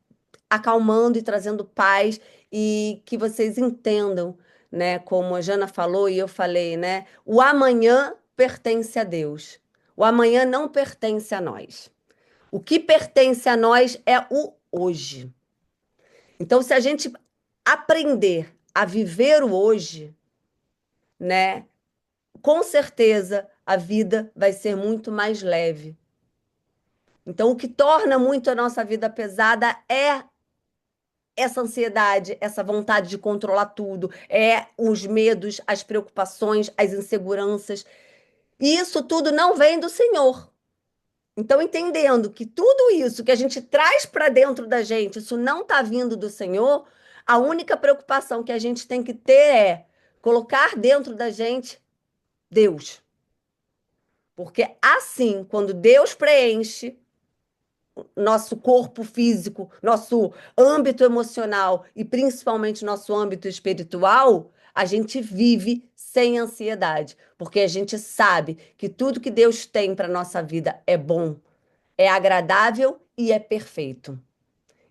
Acalmando e trazendo paz e que vocês entendam, né? Como a Jana falou e eu falei, né? O amanhã pertence a Deus. O amanhã não pertence a nós. O que pertence a nós é o hoje. Então, se a gente aprender a viver o hoje, né? Com certeza a vida vai ser muito mais leve. Então, o que torna muito a nossa vida pesada é essa ansiedade, essa vontade de controlar tudo, é os medos, as preocupações, as inseguranças. E isso tudo não vem do Senhor. Então, entendendo que tudo isso que a gente traz para dentro da gente, isso não está vindo do Senhor, a única preocupação que a gente tem que ter é colocar dentro da gente Deus. Porque assim, quando Deus preenche nosso corpo físico, nosso âmbito emocional e principalmente nosso âmbito espiritual, a gente vive sem ansiedade, porque a gente sabe que tudo que Deus tem para nossa vida é bom, é agradável e é perfeito.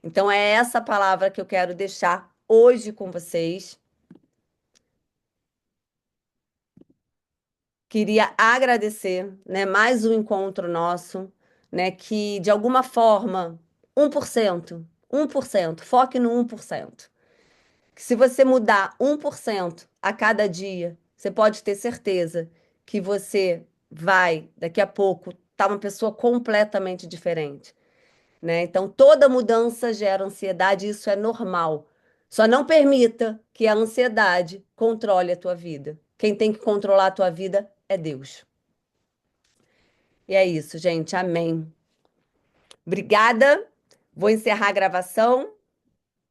Então é essa palavra que eu quero deixar hoje com vocês. Queria agradecer, né, mais um encontro nosso, né, que de alguma forma, 1%, foque no 1%. Que se você mudar 1% a cada dia, você pode ter certeza que você vai, daqui a pouco, estar uma pessoa completamente diferente, né? Então, toda mudança gera ansiedade, e isso é normal. Só não permita que a ansiedade controle a tua vida. Quem tem que controlar a tua vida é Deus. E é isso, gente. Amém. Obrigada. Vou encerrar a gravação.